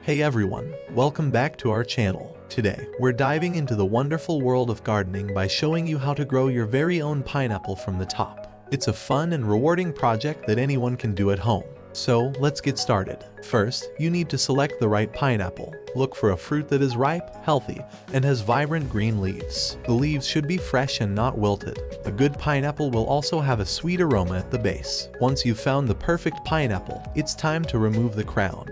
Hey everyone, welcome back to our channel. Today, we're diving into the wonderful world of gardening by showing you how to grow your very own pineapple from the top. It's a fun and rewarding project that anyone can do at home. So, let's get started. First, you need to select the right pineapple. Look for a fruit that is ripe, healthy, and has vibrant green leaves. The leaves should be fresh and not wilted. A good pineapple will also have a sweet aroma at the base. Once you've found the perfect pineapple, it's time to remove the crown.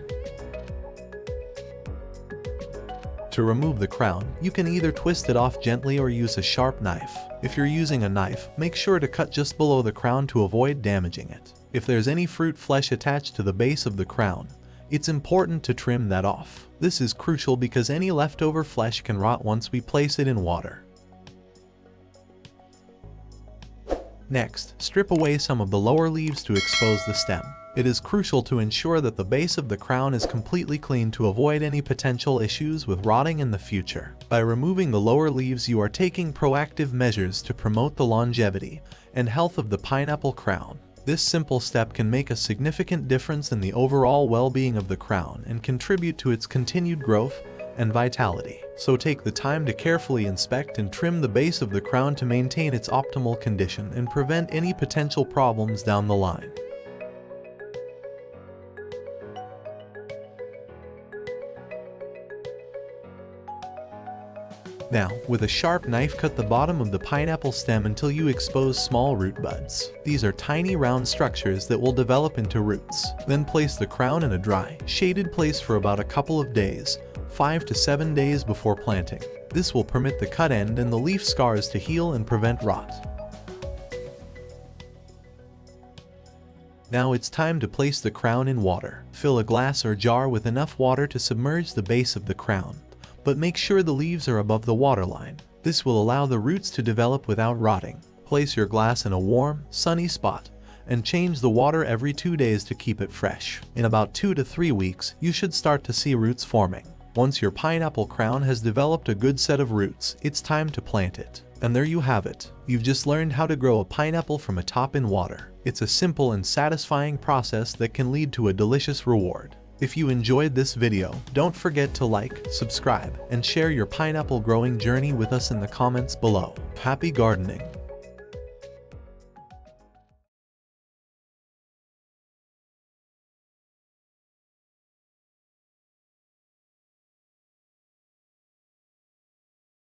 To remove the crown, you can either twist it off gently or use a sharp knife. If you're using a knife, make sure to cut just below the crown to avoid damaging it. If there's any fruit flesh attached to the base of the crown, it's important to trim that off. This is crucial because any leftover flesh can rot once we place it in water. Next, strip away some of the lower leaves to expose the stem. It is crucial to ensure that the base of the crown is completely clean to avoid any potential issues with rotting in the future. By removing the lower leaves, you are taking proactive measures to promote the longevity and health of the pineapple crown. This simple step can make a significant difference in the overall well-being of the crown and contribute to its continued growth and vitality. So take the time to carefully inspect and trim the base of the crown to maintain its optimal condition and prevent any potential problems down the line. Now, with a sharp knife, cut the bottom of the pineapple stem until you expose small root buds. These are tiny round structures that will develop into roots. Then place the crown in a dry, shaded place for about a couple of days, 5 to 7 days before planting. This will permit the cut end and the leaf scars to heal and prevent rot. Now it's time to place the crown in water. Fill a glass or jar with enough water to submerge the base of the crown, but make sure the leaves are above the waterline. This will allow the roots to develop without rotting. Place your glass in a warm, sunny spot and change the water every 2 days to keep it fresh. In about 2 to 3 weeks, you should start to see roots forming. Once your pineapple crown has developed a good set of roots, it's time to plant it. And there you have it. You've just learned how to grow a pineapple from a top in water. It's a simple and satisfying process that can lead to a delicious reward. If you enjoyed this video, don't forget to like, subscribe, and share your pineapple growing journey with us in the comments below. Happy gardening!